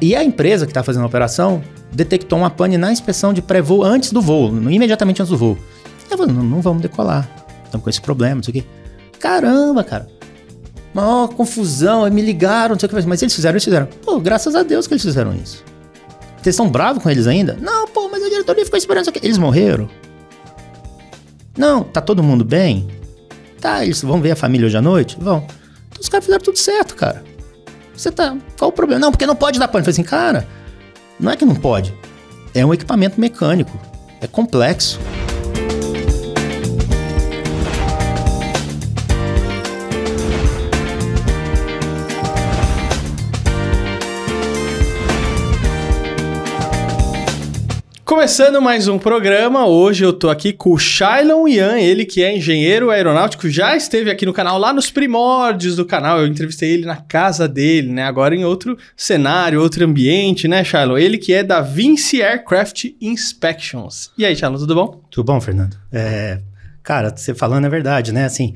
E a empresa que está fazendo a operação detectou uma pane na inspeção de pré-voo antes do voo, imediatamente antes do voo. Eu falei, não vamos decolar, estamos com esse problema, não sei o quê. Caramba, cara. Maior confusão, me ligaram, não sei o que. Mas eles fizeram. Pô, graças a Deus que eles fizeram isso. Vocês estão bravos com eles ainda? Não, pô, mas a diretoria ficou esperando isso aqui. Eles morreram? Não, tá todo mundo bem? Tá, eles vão ver a família hoje à noite? Vão. Então os caras fizeram tudo certo, cara. Qual o problema? Não, porque não pode dar pane. Eu falei assim, cara, não é que não pode. É um equipamento mecânico. É complexo. Começando mais um programa, hoje eu tô aqui com o Shailon Yan, ele que é engenheiro aeronáutico, já esteve aqui no canal, lá nos primórdios do canal, eu entrevistei ele na casa dele, né, agora em outro cenário, outro ambiente, né, Shailon? Ele que é da Vinci Aircraft Inspections. E aí, Shailon, tudo bom? Tudo bom, Fernando? Cara, você falando é verdade, né, assim,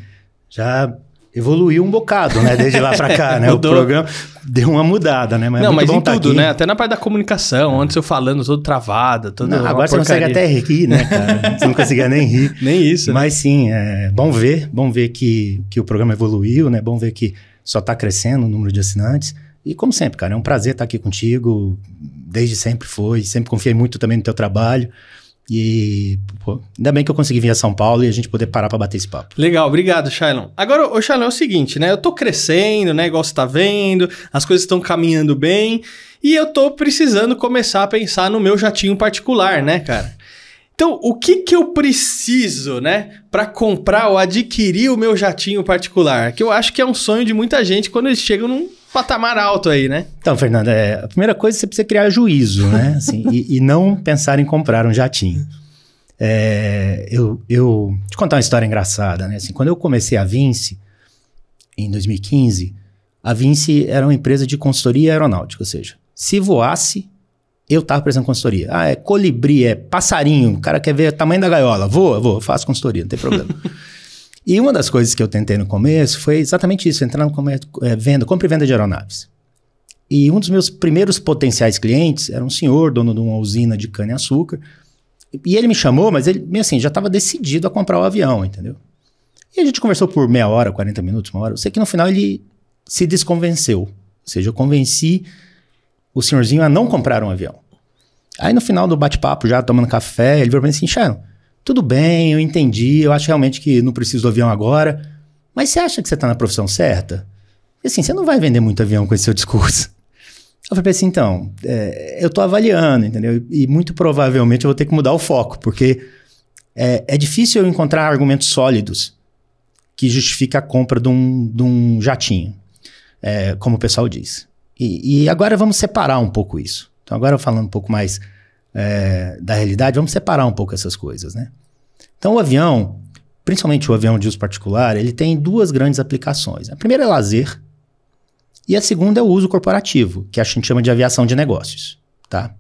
já evoluiu um bocado, né, desde lá pra cá, né, o programa deu uma mudada, né, mas não, é muito mas bom em tudo, aqui. né, até na parte da comunicação, antes eu falando todo travado, todo não, agora você consegue até rir, né, cara, você não conseguia nem rir. Nem isso, mas sim, é bom ver que o programa evoluiu, né, bom ver que só tá crescendo o número de assinantes, e como sempre, cara, é um prazer estar aqui contigo, desde sempre sempre confiei muito também no teu trabalho. E pô, ainda bem que eu consegui vir a São Paulo e a gente poder parar para bater esse papo. Legal, obrigado, Shailon. Agora, o Shailon, é o seguinte, né? Eu tô crescendo, né? Igual você tá vendo, as coisas estão caminhando bem e eu tô precisando começar a pensar no meu jatinho particular, né, cara? Então, o que eu preciso, né, para comprar ou adquirir o meu jatinho particular? Que eu acho que é um sonho de muita gente quando eles chegam num patamar alto aí, né? Então, Fernando, a primeira coisa você precisa criar juízo, né? Assim, e não pensar em comprar um jatinho. Eu te contar uma história engraçada, né? Assim, quando eu comecei a Vinci, em 2015, a Vinci era uma empresa de consultoria aeronáutica, ou seja, se voasse, eu estava prestando consultoria. É colibri, é passarinho, o cara quer ver o tamanho da gaiola. Vou, faço consultoria, não tem problema. E uma das coisas que eu tentei no começo foi exatamente isso, entrar no compra e venda de aeronaves. E um dos meus primeiros potenciais clientes era um senhor, dono de uma usina de cana-açúcar, e ele me chamou, mas ele, assim, já estava decidido a comprar o avião, entendeu? E a gente conversou por meia hora, 40 minutos, uma hora. Eu sei que no final ele se desconvenceu, ou seja, eu convenci o senhorzinho a não comprar um avião. Aí no final do bate-papo, já tomando café, ele virou para mim assim, Shailon, tudo bem, eu entendi, eu acho realmente que não preciso do avião agora, mas você acha que você está na profissão certa? E assim, você não vai vender muito avião com esse seu discurso. Eu falei assim, então, eu estou avaliando, entendeu? E muito provavelmente eu vou ter que mudar o foco, porque é difícil eu encontrar argumentos sólidos que justifiquem a compra de um jatinho, como o pessoal diz. E agora vamos separar um pouco isso. Então agora falando um pouco mais da realidade, vamos separar um pouco essas coisas, né? Então o avião, principalmente o avião de uso particular, ele tem duas grandes aplicações. A primeira é lazer e a segunda é o uso corporativo, que a gente chama de aviação de negócios, tá?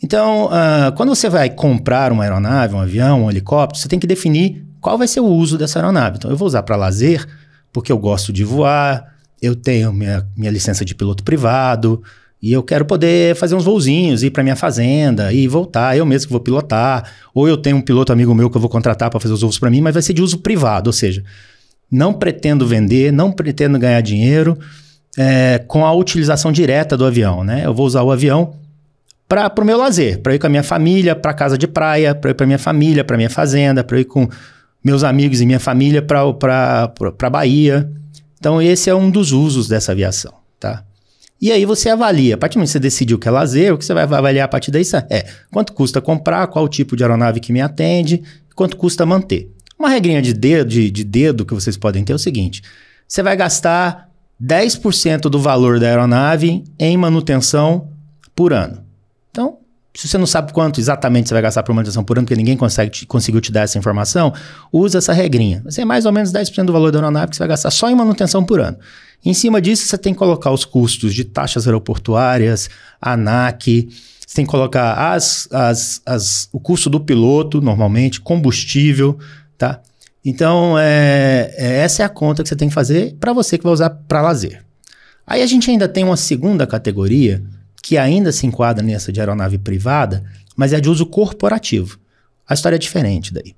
Então, quando você vai comprar uma aeronave, um avião, um helicóptero, você tem que definir qual vai ser o uso dessa aeronave. Então eu vou usar para lazer, porque eu gosto de voar, eu tenho minha licença de piloto privado, e eu quero poder fazer uns voozinhos, ir para minha fazenda e voltar, eu mesmo que vou pilotar. Ou eu tenho um piloto amigo meu que eu vou contratar para fazer os voos para mim, mas vai ser de uso privado. Ou seja, não pretendo vender, não pretendo ganhar dinheiro com a utilização direta do avião, né? Eu vou usar o avião para o meu lazer, para ir com a minha família para casa de praia, para ir para minha família, para minha fazenda, para ir com meus amigos e minha família para Bahia. Então esse é um dos usos dessa aviação, tá? E aí você avalia, a partir do momento que você decidiu que é lazer, o que você vai avaliar a partir daí quanto custa comprar, qual tipo de aeronave que me atende, quanto custa manter. Uma regrinha de dedo que vocês podem ter é o seguinte, você vai gastar 10% do valor da aeronave em manutenção por ano. Então, se você não sabe quanto exatamente você vai gastar por manutenção por ano, porque ninguém conseguiu te dar essa informação, usa essa regrinha. Vai ser mais ou menos 10% do valor da aeronave que você vai gastar só em manutenção por ano. Em cima disso, você tem que colocar os custos de taxas aeroportuárias, ANAC, você tem que colocar o custo do piloto, normalmente, combustível, tá? Então, essa é a conta que você tem que fazer para você que vai usar para lazer. Aí a gente ainda tem uma segunda categoria, que ainda se enquadra nessa de aeronave privada, mas é de uso corporativo. A história é diferente daí.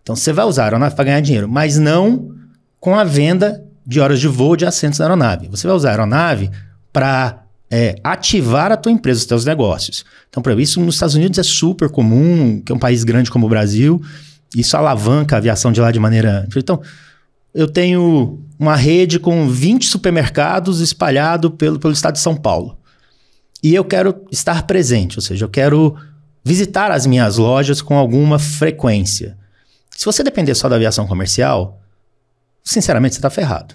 Então, você vai usar a aeronave para ganhar dinheiro, mas não com a venda de horas de voo de assentos na aeronave. Você vai usar a aeronave para ativar a tua empresa, os teus negócios. Então, para isso, nos Estados Unidos é super comum, que é um país grande como o Brasil, isso alavanca a aviação de lá de maneira... Então, eu tenho uma rede com 20 supermercados espalhados pelo estado de São Paulo. E eu quero estar presente, ou seja, eu quero visitar as minhas lojas com alguma frequência. Se você depender só da aviação comercial, sinceramente, você está ferrado.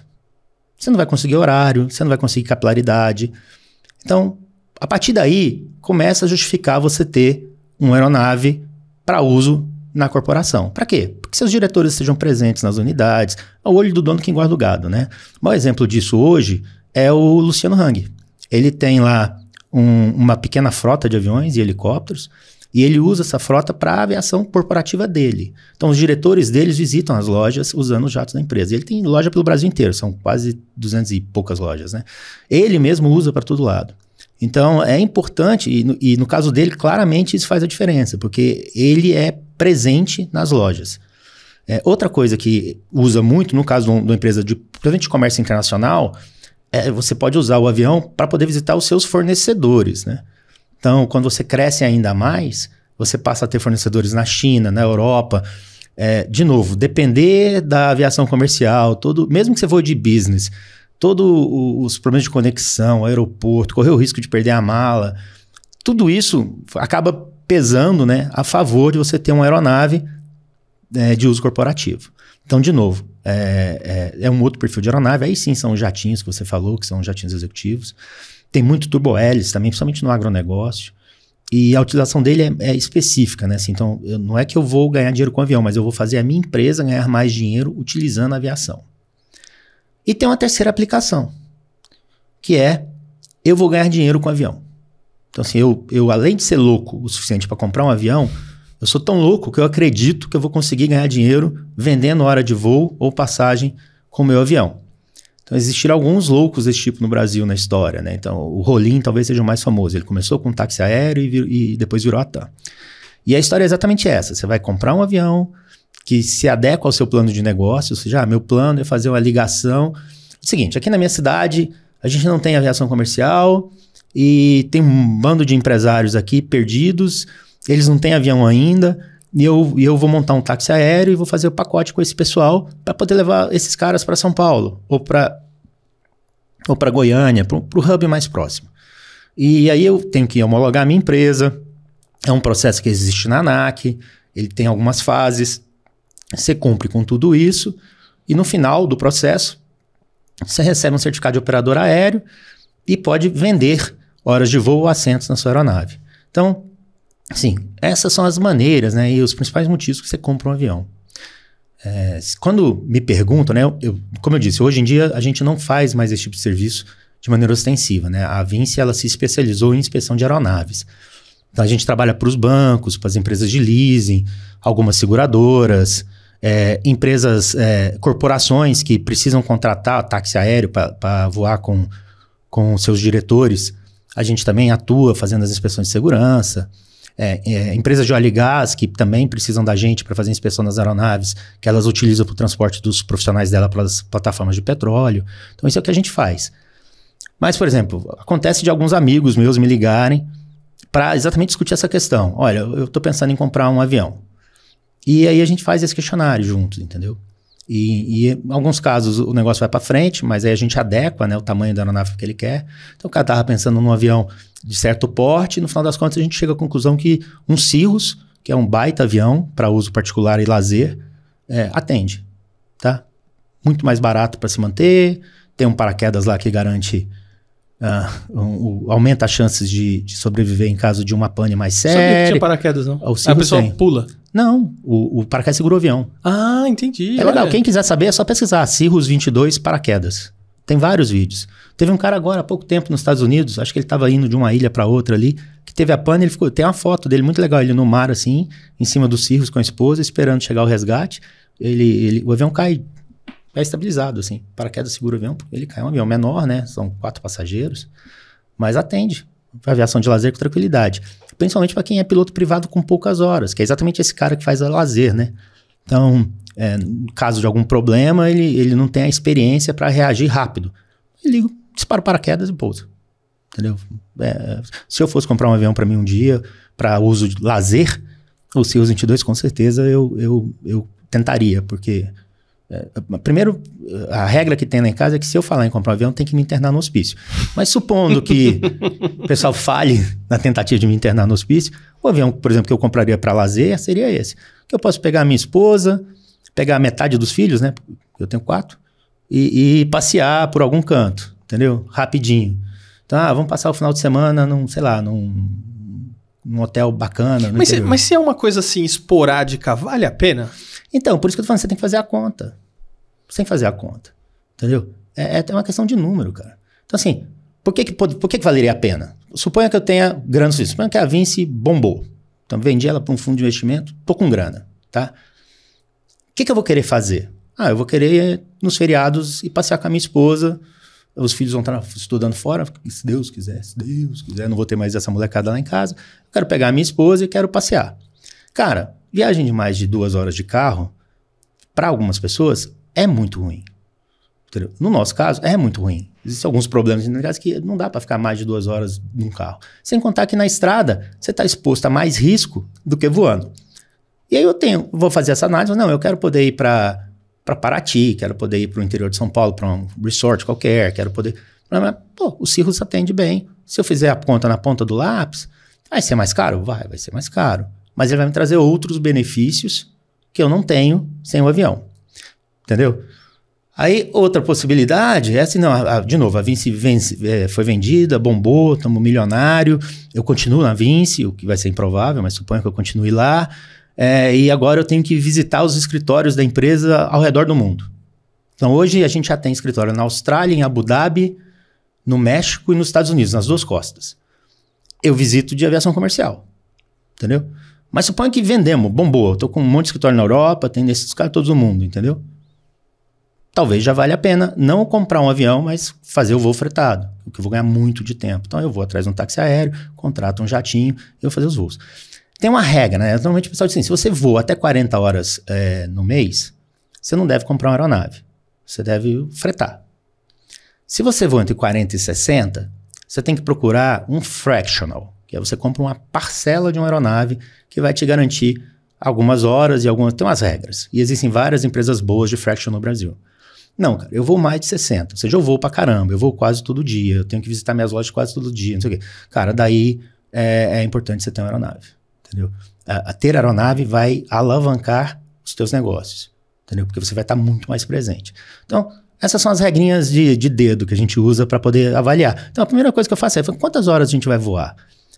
Você não vai conseguir horário, você não vai conseguir capilaridade. Então, a partir daí, começa a justificar você ter uma aeronave para uso na corporação. Para quê? Porque seus diretores estejam presentes nas unidades, ao olho do dono que engorda o gado, né? O maior exemplo disso hoje é o Luciano Hang. Ele tem lá uma pequena frota de aviões e helicópteros, e ele usa essa frota para a aviação corporativa dele. Então, os diretores deles visitam as lojas usando os jatos da empresa. Ele tem loja pelo Brasil inteiro, são quase 200 e poucas lojas, né? Ele mesmo usa para todo lado. Então, é importante, e no caso dele, claramente isso faz a diferença, porque ele é presente nas lojas. Outra coisa que usa muito, no caso de uma empresa principalmente de comércio internacional, você pode usar o avião para poder visitar os seus fornecedores, né? Então, quando você cresce ainda mais, você passa a ter fornecedores na China, na Europa. De novo, depender da aviação comercial, mesmo que você voe de business, todos os problemas de conexão, aeroporto, correr o risco de perder a mala, tudo isso acaba pesando, né, a favor de você ter uma aeronave de uso corporativo. Então, de novo, é um outro perfil de aeronave. Aí sim são os jatinhos que você falou, que são os jatinhos executivos. Tem muito turbo-hélice também, principalmente no agronegócio. E a utilização dele é específica, né? Assim, então, não é que eu vou ganhar dinheiro com o avião, mas eu vou fazer a minha empresa ganhar mais dinheiro utilizando a aviação. E tem uma terceira aplicação, que eu vou ganhar dinheiro com o avião. Então, assim, eu além de ser louco o suficiente para comprar um avião, eu sou tão louco que eu acredito que eu vou conseguir ganhar dinheiro vendendo hora de voo ou passagem com o meu avião. Então, existiram alguns loucos desse tipo no Brasil na história, né? Então, o Rolim talvez seja o mais famoso. Ele começou com um táxi aéreo e depois virou a TAM. E a história é exatamente essa. Você vai comprar um avião que se adequa ao seu plano de negócio, ou seja, meu plano é fazer uma ligação. É o seguinte, aqui na minha cidade, a gente não tem aviação comercial e tem um bando de empresários aqui perdidos, eles não têm avião ainda, e eu vou montar um táxi aéreo e vou fazer o pacote com esse pessoal para poder levar esses caras para São Paulo ou para Goiânia, para o hub mais próximo. E aí eu tenho que homologar a minha empresa, é um processo que existe na ANAC, ele tem algumas fases, você cumpre com tudo isso e no final do processo você recebe um certificado de operador aéreo e pode vender horas de voo ou assentos na sua aeronave. Então, sim, essas são as maneiras, né, e os principais motivos que você compra um avião. Quando me perguntam, né, como eu disse, hoje em dia a gente não faz mais esse tipo de serviço de maneira ostensiva, né? A Vinci, ela se especializou em inspeção de aeronaves. Então a gente trabalha para os bancos, para as empresas de leasing, algumas seguradoras, empresas, corporações que precisam contratar táxi aéreo para voar com seus diretores. A gente também atua fazendo as inspeções de segurança. Empresas de óleo e gás que também precisam da gente para fazer a inspeção das aeronaves, que elas utilizam para o transporte dos profissionais dela para as plataformas de petróleo. Então isso é o que a gente faz. Mas, por exemplo, acontece de alguns amigos meus me ligarem para exatamente discutir essa questão. Olha, eu estou pensando em comprar um avião. E aí a gente faz esse questionário juntos, entendeu? E em alguns casos o negócio vai para frente, mas aí a gente adequa, né, o tamanho da aeronave que ele quer. Então o cara estava pensando num avião de certo porte, e no final das contas a gente chega à conclusão que um Cirrus, que é um baita avião para uso particular e lazer, atende, tá? Muito mais barato para se manter, tem um paraquedas lá que garante, aumenta as chances de sobreviver em caso de uma pane mais séria. Sabia que tinha paraquedas, não? A pessoa pula? Não, o paraquedas segura o avião. Ah, entendi. É legal, quem quiser saber é só pesquisar, Cirrus 22 paraquedas. Tem vários vídeos. Teve um cara agora há pouco tempo nos Estados Unidos, acho que ele estava indo de uma ilha para outra ali, que teve a pane, tem uma foto dele muito legal, ele no mar assim, em cima do Cirrus com a esposa, esperando chegar o resgate. O avião cai, é estabilizado assim, paraquedas segura o avião, ele cai, um avião menor, né, são 4 passageiros, mas atende. aviação de lazer com tranquilidade. Principalmente para quem é piloto privado com poucas horas, que é exatamente esse cara que faz lazer, né? Então, no caso de algum problema, ele não tem a experiência para reagir rápido. Ele liga, dispara o paraquedas e pousa. Entendeu? Se eu fosse comprar um avião para mim um dia, para uso de lazer, o CIUS-22, com certeza eu tentaria, porque... primeiro, a regra que tem lá em casa é que se eu falar em comprar um avião, tem que me internar no hospício. Mas supondo que o pessoal falhe na tentativa de me internar no hospício, o avião, por exemplo, que eu compraria para lazer seria esse. Que eu posso pegar a minha esposa, pegar metade dos filhos, né? Eu tenho 4, e passear por algum canto, entendeu? Rapidinho. Então, vamos passar o final de semana num hotel bacana. Mas se é uma coisa assim esporádica, vale a pena? Então, por isso que eu tô falando, você tem que fazer a conta. Você tem que fazer a conta. Entendeu? É uma questão de número, cara. Então, assim, por que valeria a pena? Suponha que eu tenha grana suficiente. Suponha que a Vinci bombou. Então, vendi ela para um fundo de investimento, tô com grana, tá? O que eu vou querer fazer? Eu vou querer, nos feriados, ir passear com a minha esposa. Os filhos vão estar estudando fora. Se Deus quiser, não vou ter mais essa molecada lá em casa. Eu quero pegar a minha esposa e quero passear. Cara, viagem de mais de 2 horas de carro, para algumas pessoas, é muito ruim. Entendeu? No nosso caso, é muito ruim. Existem alguns problemas que não dá para ficar mais de 2 horas num carro. Sem contar que na estrada, você está exposto a mais risco do que voando. E aí vou fazer essa análise. Não, eu quero poder ir para Paraty, quero poder ir para o interior de São Paulo, para um resort qualquer, quero poder... o CIRRUS atende bem. Se eu fizer a conta na ponta do lápis, vai ser mais caro? Vai ser mais caro. Mas ele vai me trazer outros benefícios que eu não tenho sem o avião. Entendeu? Aí, outra possibilidade é assim, de novo, a Vinci foi vendida, bombou, estamos milionário, eu continuo na Vinci, o que vai ser improvável, mas suponho que eu continue lá, e agora eu tenho que visitar os escritórios da empresa ao redor do mundo. Então, hoje a gente já tem escritório na Austrália, em Abu Dhabi, no México e nos Estados Unidos, nas 2 costas. Eu visito de aviação comercial, entendeu? Mas suponha que vendemos, bombou. Eu tô com um monte de escritório na Europa, tem nesses caras todos no mundo, entendeu? Talvez já valha a pena não comprar um avião, mas fazer o voo fretado, porque eu vou ganhar muito de tempo. Então eu vou atrás de um táxi aéreo, contrato um jatinho, eu vou fazer os voos. Tem uma regra, né? Normalmente o pessoal diz assim, se você voa até 40 horas no mês, você não deve comprar uma aeronave. Você deve fretar. Se você voa entre 40 e 60, você tem que procurar um fractional, que é você compra uma parcela de uma aeronave que vai te garantir algumas horas e tem umas regras. E existem várias empresas boas de fraction no Brasil. Não, cara, eu vou mais de 60. Ou seja, eu vou pra caramba, eu vou quase todo dia, eu tenho que visitar minhas lojas quase todo dia, não sei o quê. Cara, daí é importante você ter uma aeronave, entendeu? Ter aeronave vai alavancar os teus negócios, entendeu? Porque você vai estar muito mais presente. Então, essas são as regrinhas de dedo que a gente usa para poder avaliar. Então, a primeira coisa que eu faço é, quantas horas a gente vai voar?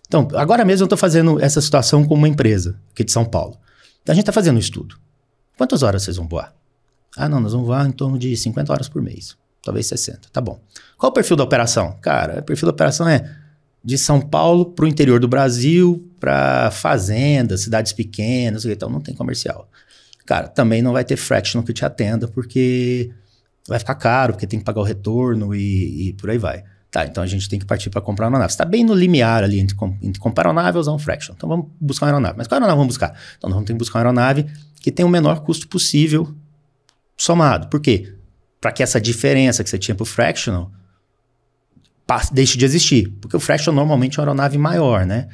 Então, agora mesmo eu estou fazendo essa situação com uma empresa aqui de São Paulo. Então, a gente está fazendo um estudo. Quantas horas vocês vão voar? Não, nós vamos voar em torno de 50 horas por mês. Talvez 60. Tá bom. Qual o perfil da operação? Cara, o perfil da operação é de São Paulo para o interior do Brasil, para fazendas, cidades pequenas, então não tem comercial. Cara, também não vai ter fraction que te atenda, porque vai ficar caro, porque tem que pagar o retorno e por aí vai. Tá, então a gente tem que partir para comprar uma aeronave. Você está bem no limiar ali entre comprar uma aeronave e usar um fraction. Então vamos buscar uma aeronave. Mas qual aeronave vamos buscar? Então nós vamos ter que buscar uma aeronave que tenha o menor custo possível somado. Por quê? Para que essa diferença que você tinha para o fractional deixe de existir. Porque o fractional normalmente é uma aeronave maior, né?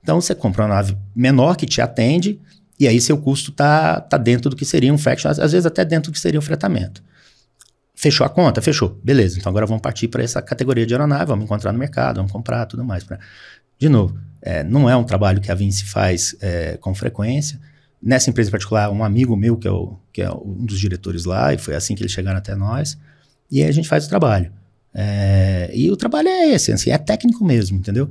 Então você compra uma aeronave menor que te atende e aí seu custo tá dentro do que seria um fractional, às vezes até dentro do que seria um fretamento. Fechou a conta? Fechou. Beleza. Então agora vamos partir para essa categoria de aeronave, vamos encontrar no mercado, vamos comprar tudo mais. De novo, não é um trabalho que a Vinci faz com frequência. Nessa empresa em particular, um amigo meu, que é um dos diretores lá, e foi assim que eles chegaram até nós, e aí a gente faz o trabalho. E o trabalho é esse, assim, é técnico mesmo, entendeu?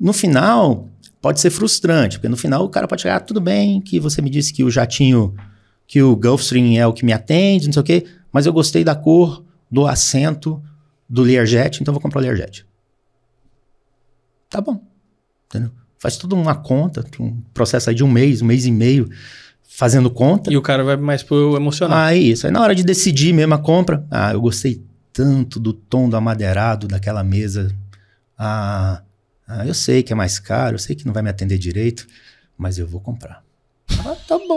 No final, pode ser frustrante, porque no final o cara pode chegar, tudo bem que você me disse que o jatinho, que o Gulfstream é o que me atende, não sei o quê, mas eu gostei da cor, do assento, do Learjet, então eu vou comprar o Learjet. Tá bom, entendeu? Faz toda uma conta, um processo aí de um mês e meio, fazendo conta. E o cara vai mais pro emocional. Isso. Aí na hora de decidir mesmo a compra, eu gostei tanto do tom do amadeirado daquela mesa. Eu sei que é mais caro, eu sei que não vai me atender direito, mas eu vou comprar. Tá bom.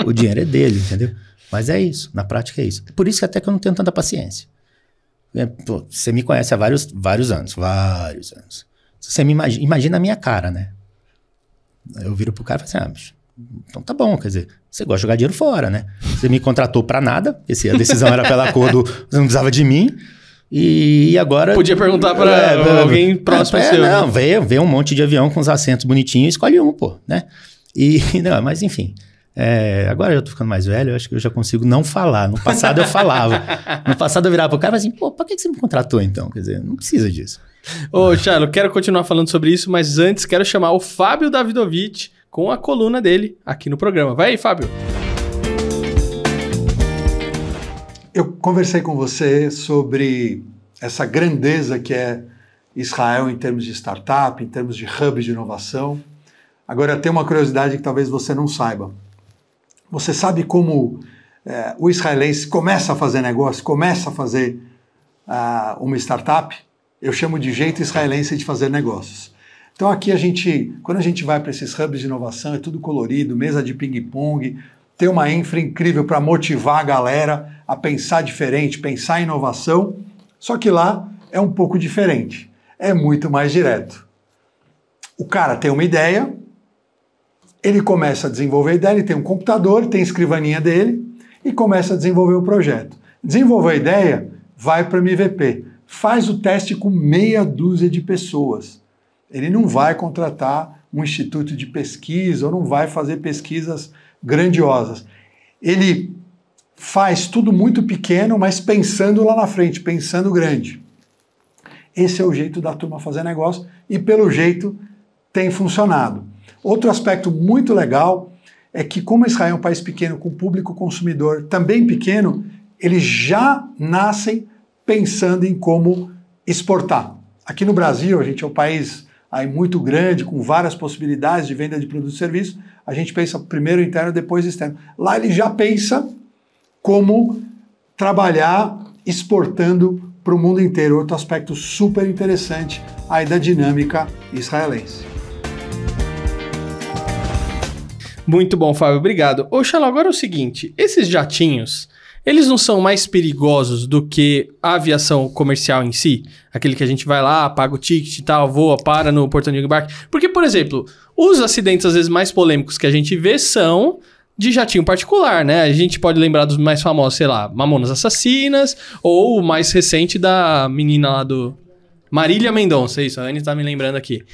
O dinheiro é dele, entendeu? Mas é isso, na prática é isso. Por isso que até que eu não tenho tanta paciência. Você me conhece há vários anos. Você me imagina a minha cara, né? Eu viro pro cara e falo assim, bicho, então tá bom, quer dizer, você gosta de jogar dinheiro fora, né? Você me contratou pra nada, porque a decisão era pelo acordo, você não precisava de mim, e agora... Podia perguntar pra alguém próximo seu. Não, né? Vê um monte de avião com os assentos bonitinhos, escolhe um, pô, né? Não, mas enfim, agora eu tô ficando mais velho, eu acho que eu já consigo não falar. No passado eu falava. No passado eu virava pro cara e falava assim, pô, pra que você me contratou então? Quer dizer, não precisa disso. Ô, Charles, eu quero continuar falando sobre isso, mas antes quero chamar o Fábio Davidovich com a coluna dele aqui no programa. Vai aí, Fábio. Eu conversei com você sobre essa grandeza que é Israel em termos de startup, em termos de hub de inovação. Agora, tem uma curiosidade que talvez você não saiba. Você sabe como o israelense começa a fazer negócio, começa a fazer uma startup? Eu chamo de jeito israelense de fazer negócios. Então aqui quando a gente vai para esses hubs de inovação, é tudo colorido, mesa de ping-pong, tem uma infra incrível para motivar a galera a pensar diferente, pensar em inovação, só que lá é um pouco diferente, é muito mais direto. O cara tem uma ideia, ele começa a desenvolver a ideia, ele tem um computador, tem a escrivaninha dele e começa a desenvolver o projeto. Desenvolveu a ideia, vai para o MVP, faz o teste com meia dúzia de pessoas. Ele não vai contratar um instituto de pesquisa ou não vai fazer pesquisas grandiosas. Ele faz tudo muito pequeno, mas pensando lá na frente, pensando grande. Esse é o jeito da turma fazer negócio e, pelo jeito, tem funcionado. Outro aspecto muito legal é que, como Israel é um país pequeno, com público consumidor também pequeno, eles já nascem pensando em como exportar. Aqui no Brasil, a gente é um país aí muito grande, com várias possibilidades de venda de produtos e serviços, a gente pensa primeiro interno, depois externo. Lá ele já pensa como trabalhar exportando para o mundo inteiro. Outro aspecto super interessante aí da dinâmica israelense. Muito bom, Fábio, obrigado. Ô, Xaló, agora é o seguinte, esses jatinhos, eles não são mais perigosos do que a aviação comercial em si? Aquele que a gente vai lá, paga o ticket e tal, voa, para no portão de embarque. Porque, por exemplo, os acidentes às vezes mais polêmicos que a gente vê são de jatinho particular, né? A gente pode lembrar dos mais famosos, sei lá, Mamonas Assassinas, ou o mais recente da menina lá do... Marília Mendonça, isso, a Anne tá me lembrando aqui.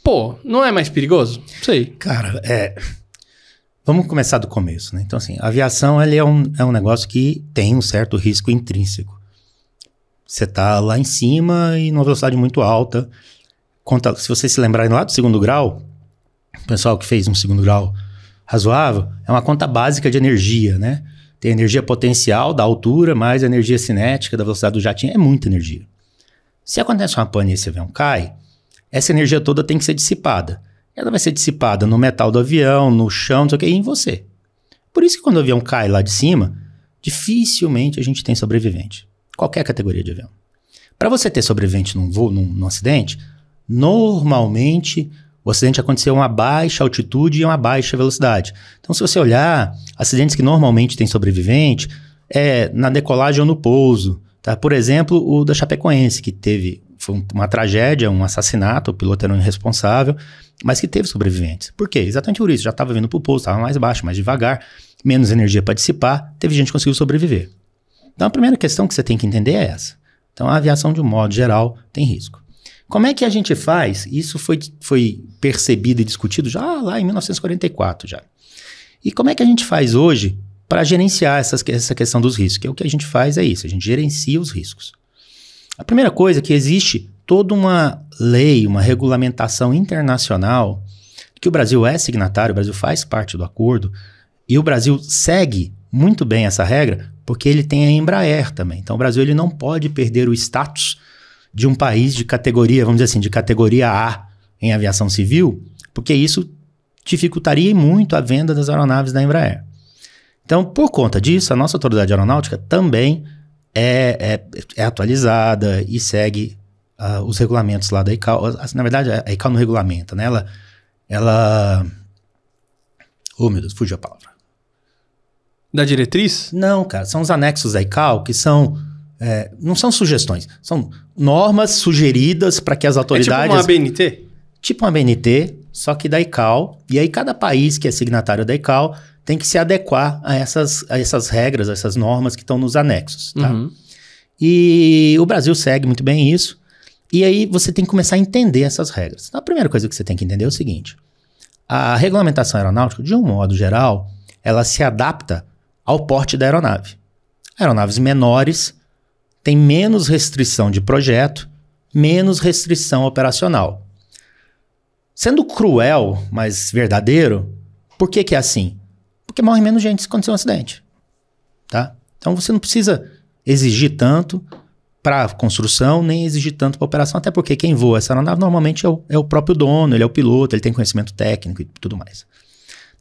Pô, não é mais perigoso? Não sei. Cara, vamos começar do começo, né? Então, assim, a aviação ele é um negócio que tem um certo risco intrínseco. Você tá lá em cima e numa velocidade muito alta. Se vocês se lembrarem lá do segundo grau, o pessoal que fez um segundo grau razoável, é uma conta básica de energia, né? Tem a energia potencial da altura, mais a energia cinética da velocidade do jatinho, é muita energia. Se acontece uma pane e esse avião cai, essa energia toda tem que ser dissipada. Ela vai ser dissipada no metal do avião, no chão, não sei o que, e em você. Por isso que quando o avião cai lá de cima, dificilmente a gente tem sobrevivente. Qualquer categoria de avião. Para você ter sobrevivente num voo, num acidente, normalmente o acidente aconteceu a uma baixa altitude e a uma baixa velocidade. Então, se você olhar, acidentes que normalmente tem sobrevivente é na decolagem ou no pouso. Tá? Por exemplo, o da Chapecoense, que foi uma tragédia, um assassinato, o piloto era um irresponsável, mas que teve sobreviventes. Por quê? Exatamente por isso. Já estava vindo para o pouso, estava mais baixo, mais devagar, menos energia para dissipar, teve gente que conseguiu sobreviver. Então, a primeira questão que você tem que entender é essa. Então, a aviação, de um modo geral, tem risco. Como é que a gente faz? Isso foi percebido e discutido já lá em 1944 já. E como é que a gente faz hoje para gerenciar essa questão dos riscos? Que o que a gente faz é isso, a gente gerencia os riscos. A primeira coisa é que existe toda uma lei, uma regulamentação internacional, que o Brasil é signatário, o Brasil faz parte do acordo, e o Brasil segue muito bem essa regra, porque ele tem a Embraer também. Então o Brasil ele não pode perder o status de um país de categoria, vamos dizer assim, de categoria A em aviação civil, porque isso dificultaria muito a venda das aeronaves da Embraer. Então, por conta disso, a nossa autoridade aeronáutica também é atualizada e segue os regulamentos lá da ICAO. Na verdade, a ICAO não regulamenta, né? Ela... Oh, meu Deus, fugiu a palavra. Da diretriz? Não, cara. São os anexos da ICAO que são... não são sugestões. São normas sugeridas para que as autoridades... É tipo uma ABNT? Tipo uma ABNT, só que da ICAO. E aí cada país que é signatário da ICAO tem que se adequar a essas regras, a essas normas que estão nos anexos, tá? Uhum. E o Brasil segue muito bem isso. E aí você tem que começar a entender essas regras. Então, a primeira coisa que você tem que entender é o seguinte. A regulamentação aeronáutica, de um modo geral, ela se adapta ao porte da aeronave. Aeronaves menores têm menos restrição de projeto, menos restrição operacional. Sendo cruel, mas verdadeiro, por que que é assim? Porque morre menos gente se acontecer um acidente. Tá? Então você não precisa exigir tanto para construção, nem exigir tanto para operação, até porque quem voa essa aeronave normalmente é o próprio dono, ele é o piloto, ele tem conhecimento técnico e tudo mais.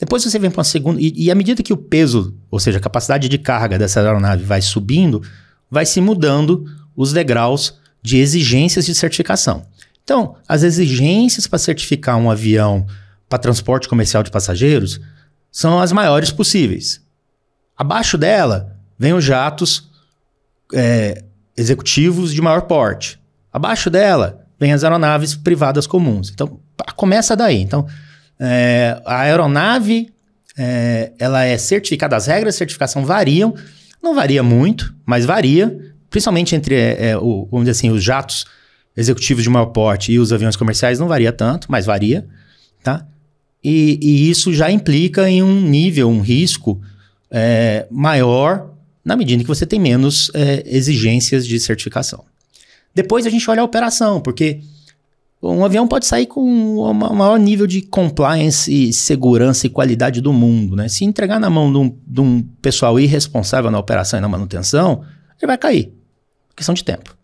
Depois você vem para uma segunda... E à medida que o peso, ou seja, a capacidade de carga dessa aeronave vai subindo, vai se mudando os degraus de exigências de certificação. Então, as exigências para certificar um avião para transporte comercial de passageiros são as maiores possíveis. Abaixo dela, vem os jatos executivos de maior porte. Abaixo dela, vem as aeronaves privadas comuns. Então, começa daí. Então, a aeronave, ela é certificada, as regras de certificação variam, não varia muito, mas varia, principalmente entre, vamos dizer assim, os jatos executivos de maior porte e os aviões comerciais não varia tanto, mas varia, tá? E isso já implica em um nível, um risco maior, na medida em que você tem menos exigências de certificação. Depois a gente olha a operação, porque um avião pode sair com o maior nível de compliance, segurança e qualidade do mundo, né? Se entregar na mão de um pessoal irresponsável na operação e na manutenção, ele vai cair, questão de tempo.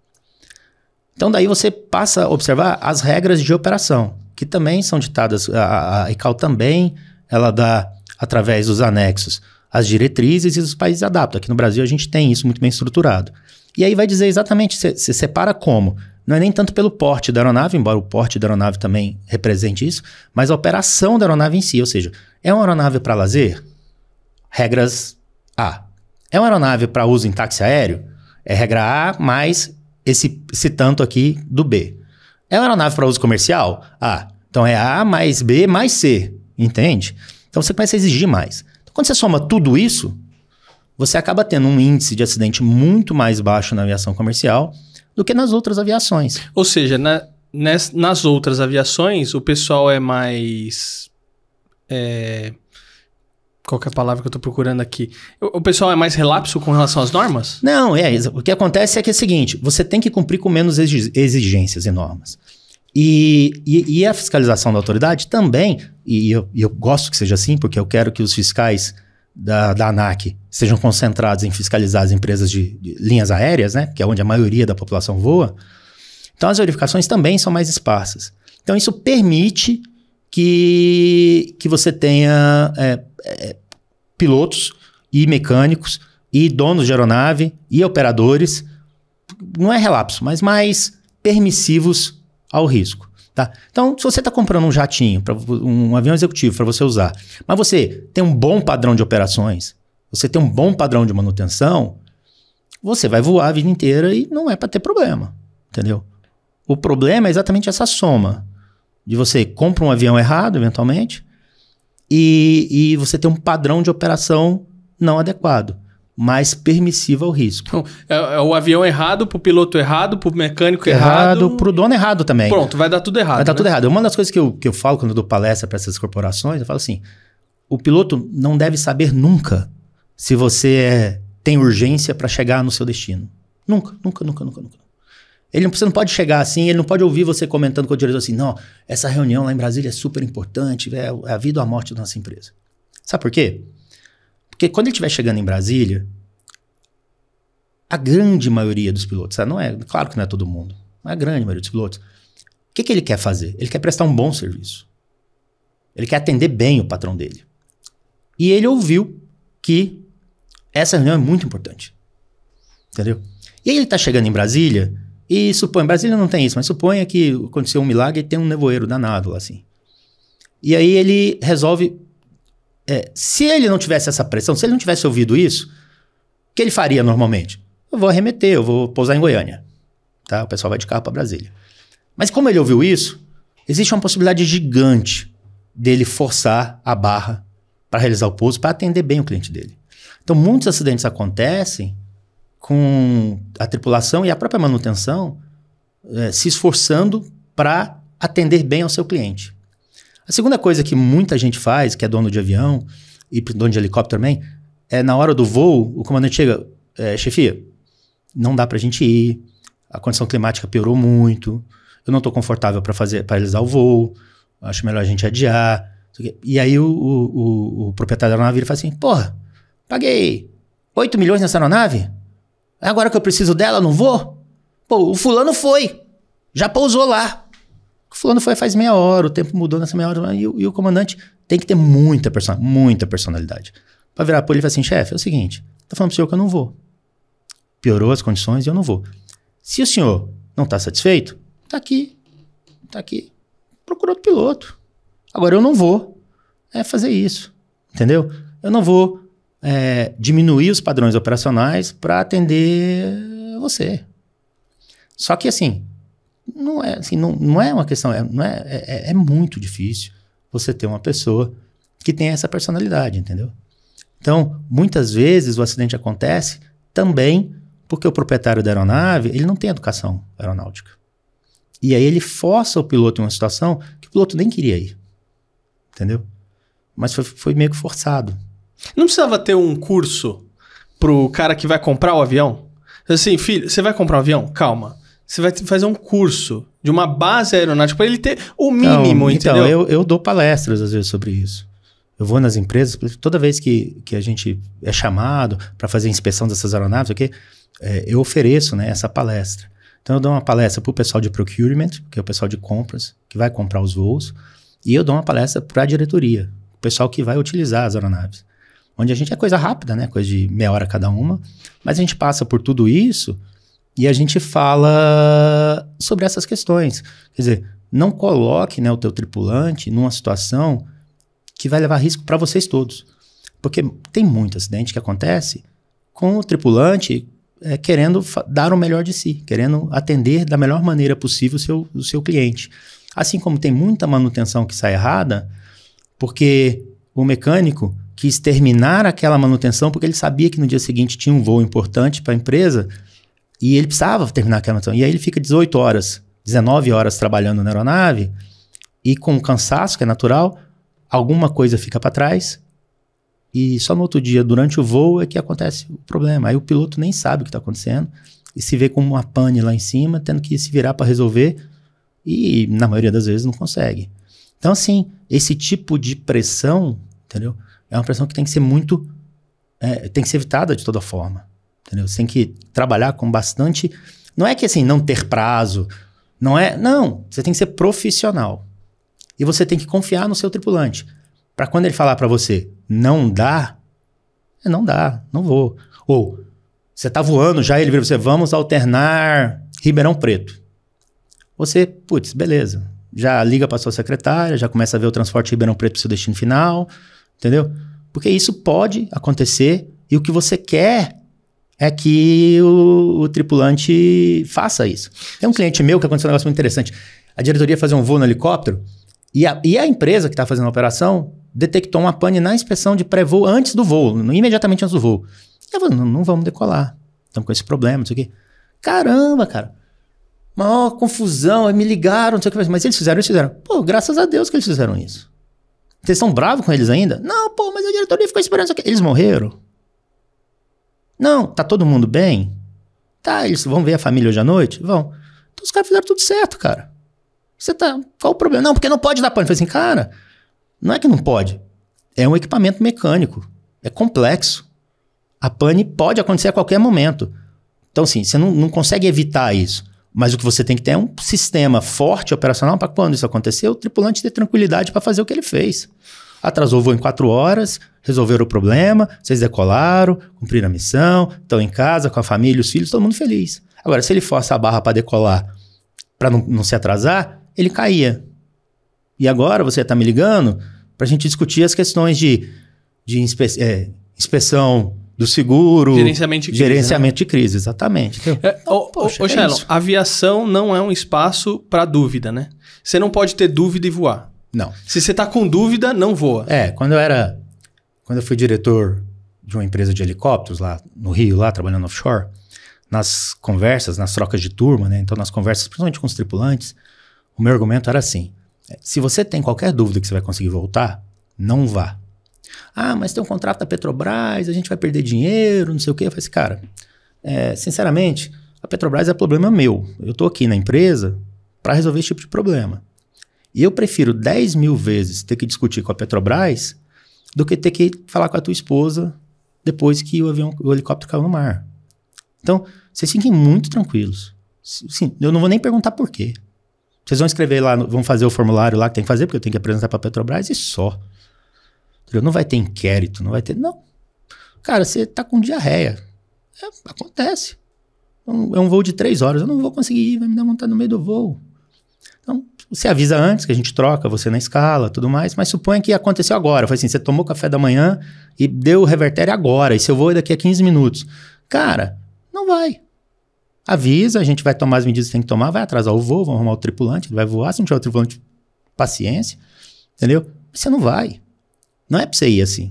Então daí você passa a observar as regras de operação, que também são ditadas, a ICAO também, ela dá, através dos anexos, as diretrizes e os países adaptam. Aqui no Brasil a gente tem isso muito bem estruturado. E aí vai dizer exatamente, você separa como. Não é nem tanto pelo porte da aeronave, embora o porte da aeronave também represente isso, mas a operação da aeronave em si, ou seja, é uma aeronave para lazer? Regras A. É uma aeronave para uso em táxi aéreo? É regra A mais esse tanto aqui do B. É uma aeronave para uso comercial? A. Então é A mais B mais C, entende? Então você começa a exigir mais. Então, quando você soma tudo isso, você acaba tendo um índice de acidente muito mais baixo na aviação comercial do que nas outras aviações. Ou seja, nas outras aviações, o pessoal é mais... Qual que é a palavra que eu estou procurando aqui? O pessoal é mais relapso com relação às normas? Não, o que acontece é que é o seguinte, você tem que cumprir com menos exigências e normas. E a fiscalização da autoridade também, e eu gosto que seja assim, porque eu quero que os fiscais da ANAC sejam concentrados em fiscalizar as empresas de linhas aéreas, né, que é onde a maioria da população voa. Então as verificações também são mais esparsas. Então isso permite que você tenha pilotos e mecânicos e donos de aeronave e operadores, não é relapso, mas mais permissivos ao risco. Tá? Então, se você está comprando um jatinho, um avião executivo para você usar, mas você tem um bom padrão de operações, você tem um bom padrão de manutenção, você vai voar a vida inteira e não é para ter problema, entendeu? O problema é exatamente essa soma de você compra um avião errado, eventualmente, e você tem um padrão de operação não adequado, mais permissivo ao risco. Então, é o avião errado, pro piloto errado, pro mecânico errado. Pro dono errado também. Pronto, vai dar tudo errado. Vai dar tudo errado. Uma das coisas que eu falo quando eu dou palestra para essas corporações, eu falo assim, o piloto não deve saber nunca se você tem urgência para chegar no seu destino. Nunca. Você não pode chegar assim, ele não pode ouvir você comentando com o diretor assim, não, essa reunião lá em Brasília é super importante, é a vida ou a morte da nossa empresa. Sabe por quê? Porque quando ele estiver chegando em Brasília, a grande maioria dos pilotos, sabe? Claro que não é todo mundo, mas a grande maioria dos pilotos, o que ele quer fazer? Ele quer prestar um bom serviço. Ele quer atender bem o patrão dele. E ele ouviu que essa reunião é muito importante. Entendeu? E aí ele está chegando em Brasília E suponha, Brasília não tem isso, mas suponha que aconteceu um milagre e tem um nevoeiro danado lá, assim. E aí ele resolve... se ele não tivesse essa pressão, se ele não tivesse ouvido isso, o que ele faria normalmente? Eu vou arremeter, eu vou pousar em Goiânia. Tá? O pessoal vai de carro para Brasília. Mas como ele ouviu isso, existe uma possibilidade gigante dele forçar a barra para realizar o pouso, para atender bem o cliente dele. Então, muitos acidentes acontecem com a tripulação e a própria manutenção se esforçando para atender bem ao seu cliente. A segunda coisa que muita gente faz, que é dono de avião e dono de helicóptero também, é na hora do voo, o comandante chega, chefia, não dá para a gente ir, a condição climática piorou muito, eu não estou confortável para realizar o voo, acho melhor a gente adiar. E aí o proprietário da aeronave fala assim, porra, paguei 8 milhões nessa aeronave, agora que eu preciso dela, não vou? Pô, o fulano foi, já pousou lá. O fulano foi faz meia hora, o tempo mudou nessa meia hora, e o comandante tem que ter muita personalidade. Para virar para ele e falar assim, chefe, é o seguinte, tá falando pro senhor que eu não vou. Piorou as condições e eu não vou. Se o senhor não está satisfeito, tá aqui, procura outro piloto. Agora eu não vou fazer isso, entendeu? Eu não vou diminuir os padrões operacionais para atender você. Só que assim, não é uma questão, é muito difícil você ter uma pessoa que tenha essa personalidade, entendeu? Então, muitas vezes o acidente acontece também porque o proprietário da aeronave, ele não tem educação aeronáutica. E aí ele força o piloto em uma situação que o piloto nem queria ir, entendeu? Mas foi meio que forçado. Não precisava ter um curso pro cara que vai comprar o avião? Assim, filho, você vai comprar um avião? Calma. Você vai fazer um curso de uma base aeronáutica para ele ter o mínimo, entendeu? Então, eu dou palestras às vezes sobre isso. Eu vou nas empresas, toda vez que a gente é chamado para fazer inspeção dessas aeronaves, eu ofereço, né, essa palestra. Então eu dou uma palestra para o pessoal de procurement, que é o pessoal de compras, que vai comprar os voos, e eu dou uma palestra para a diretoria, o pessoal que vai utilizar as aeronaves. Onde a gente é coisa rápida, né, coisa de meia hora cada uma, mas a gente passa por tudo isso e a gente fala sobre essas questões. Quer dizer, não coloque, né, o teu tripulante numa situação que vai levar risco para vocês todos. Porque tem muito acidente que acontece com o tripulante querendo dar o melhor de si, querendo atender da melhor maneira possível o seu cliente. Assim como tem muita manutenção que sai errada, porque o mecânico quis terminar aquela manutenção porque ele sabia que no dia seguinte tinha um voo importante para a empresa e ele precisava terminar aquela manutenção. E aí ele fica 18 horas, 19 horas trabalhando na aeronave e com cansaço, que é natural, alguma coisa fica para trás e só no outro dia, durante o voo, é que acontece o problema. Aí o piloto nem sabe o que está acontecendo e se vê com uma pane lá em cima, tendo que se virar para resolver e, na maioria das vezes, não consegue. Então, assim, esse tipo de pressão, entendeu? É uma pressão que tem que ser muito... tem que ser evitada de toda forma, entendeu? Você tem que trabalhar com bastante... Não é que, assim, não ter prazo, não é... Não, você tem que ser profissional. E você tem que confiar no seu tripulante. Para quando ele falar para você, não dá, não dá, não vou. Ou, você tá voando já, ele vira você, vamos alternar Ribeirão Preto. Você, putz, beleza. Já liga para sua secretária, já começa a ver o transporte Ribeirão Preto para o seu destino final, entendeu? Porque isso pode acontecer e o que você quer é que o tripulante faça isso. Tem um cliente meu que aconteceu um negócio muito interessante. A diretoria ia fazer um voo no helicóptero e a empresa que está fazendo a operação detectou uma pane na inspeção de pré-voo antes do voo, imediatamente antes do voo. Eu falei, não vamos decolar, estamos com esse problema, não sei o quê. Caramba, cara, maior confusão, me ligaram, não sei o que, mas eles fizeram. Pô, graças a Deus que eles fizeram isso. Vocês estão bravos com eles ainda? Não, pô, mas a diretoria ficou esperando isso aqui. Eles morreram? Não, tá todo mundo bem? Tá, eles vão ver a família hoje à noite? Vão. Então os caras fizeram tudo certo, cara. Qual o problema? Não, porque não pode dar pane. Eu falei assim, cara, não é que não pode. É um equipamento mecânico. É complexo. A pane pode acontecer a qualquer momento. Então, assim, você não consegue evitar isso. Mas o que você tem que ter é um sistema forte, operacional, para quando isso acontecer, o tripulante ter tranquilidade para fazer o que ele fez. Atrasou o voo em 4 horas, resolveram o problema, vocês decolaram, cumpriram a missão, estão em casa com a família, os filhos, todo mundo feliz. Agora, se ele força a barra para decolar, para não se atrasar, ele caía. E agora você está me ligando para a gente discutir as questões de inspeção do seguro. Gerenciamento de crise, exatamente. Ô, Shailon, aviação não é um espaço para dúvida, né? Você não pode ter dúvida e voar. Não. Se você tá com dúvida, não voa. Quando eu fui diretor de uma empresa de helicópteros lá no Rio, lá trabalhando offshore, nas conversas, nas trocas de turma, né? Então nas conversas, principalmente com os tripulantes, o meu argumento era assim: se você tem qualquer dúvida que você vai conseguir voltar, não vá. Ah, mas tem um contrato da Petrobras, a gente vai perder dinheiro, não sei o quê. Eu falei assim, cara, sinceramente, a Petrobras é problema meu. Eu tô aqui na empresa para resolver esse tipo de problema. E eu prefiro 10 mil vezes ter que discutir com a Petrobras do que ter que falar com a tua esposa depois que o helicóptero caiu no mar. Então, vocês fiquem muito tranquilos. Sim, eu não vou nem perguntar por quê. Vocês vão escrever lá, vão fazer o formulário lá que tem que fazer, porque eu tenho que apresentar para a Petrobras e só. Entendeu? Não vai ter inquérito, não vai ter... Não. Cara, você tá com diarreia. Acontece. É um voo de 3 horas. Eu não vou conseguir ir, vai me dar vontade no meio do voo. Então, você avisa antes que a gente troca, você na escala, tudo mais, mas suponha que aconteceu agora. Foi assim, você tomou café da manhã e deu o revertério agora, e seu voo é daqui a 15 minutos. Cara, não vai. Avisa, a gente vai tomar as medidas que tem que tomar, vai atrasar o voo, vamos arrumar o tripulante, ele vai voar, se não tiver o tripulante, paciência, entendeu? Você não vai. Não é pra você ir assim.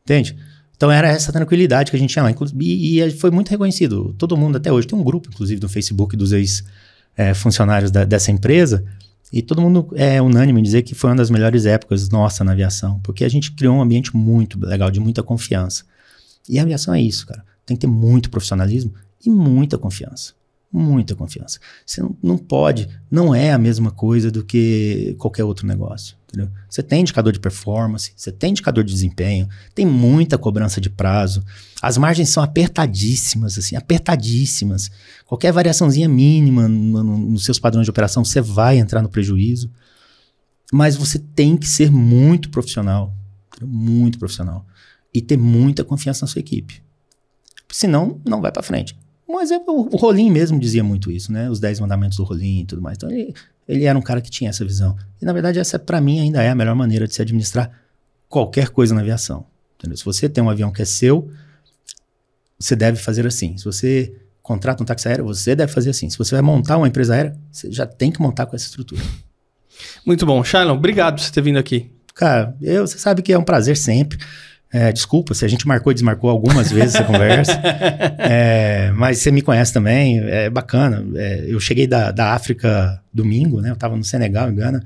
Entende? Então era essa tranquilidade que a gente tinha lá. E foi muito reconhecido. Todo mundo até hoje. Tem um grupo, inclusive, no Facebook dos ex-funcionários dessa empresa. E todo mundo é unânime em dizer que foi uma das melhores épocas nossa na aviação. Porque a gente criou um ambiente muito legal, de muita confiança. E a aviação é isso, cara. Tem que ter muito profissionalismo e muita confiança. Muita confiança. Você não pode, não é a mesma coisa do que qualquer outro negócio, entendeu? Você tem indicador de performance, você tem indicador de desempenho, tem muita cobrança de prazo, as margens são apertadíssimas, assim, apertadíssimas. Qualquer variaçãozinha mínima nos seus padrões de operação, você vai entrar no prejuízo. Mas você tem que ser muito profissional, entendeu? Muito profissional. E ter muita confiança na sua equipe. Senão, não vai para frente. Um exemplo, o Rolim mesmo dizia muito isso, né? Os 10 mandamentos do Rolim e tudo mais. Então, ele era um cara que tinha essa visão. E, na verdade, essa, para mim, ainda é a melhor maneira de se administrar qualquer coisa na aviação. Entendeu? Se você tem um avião que é seu, você deve fazer assim. Se você contrata um táxi aéreo, você deve fazer assim. Se você vai montar uma empresa aérea, você já tem que montar com essa estrutura. Muito bom. Shailon, obrigado por você ter vindo aqui. Cara, você sabe que é um prazer sempre. Desculpa se a gente marcou e desmarcou algumas vezes essa conversa, mas você me conhece também, é bacana. Eu cheguei da África domingo, né? Eu estava no Senegal, em Gana,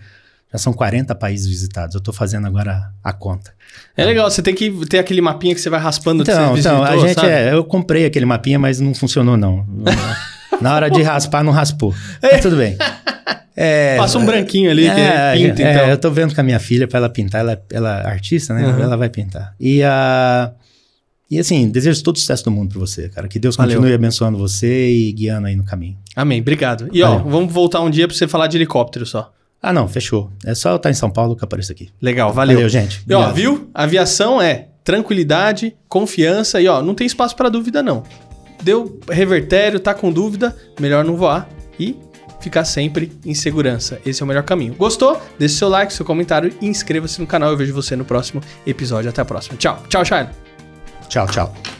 já são 40 países visitados, eu estou fazendo agora a conta. É legal, você tem que ter aquele mapinha que você vai raspando que você visitou, a gente, eu comprei aquele mapinha, mas não funcionou não. Na hora de raspar, não raspou. Mas tudo bem. Passa um branquinho ali, que pinta, então. Eu tô vendo com a minha filha pra ela pintar, ela é artista, né? Uhum. Ela vai pintar. E assim, desejo todo o sucesso do mundo pra você, cara. Que Deus continue abençoando você e guiando aí no caminho. Amém, obrigado. E vamos voltar um dia pra você falar de helicóptero só. Não, fechou. É só eu estar em São Paulo que eu apareço aqui. Legal, valeu. Valeu, gente. E viu? Aviação é tranquilidade, confiança e não tem espaço pra dúvida não. Deu revertério, tá com dúvida, melhor não voar e ficar sempre em segurança. Esse é o melhor caminho. Gostou? Deixe seu like, seu comentário e inscreva-se no canal. Eu vejo você no próximo episódio. Até a próxima. Tchau. Tchau, Shailon. Tchau, tchau.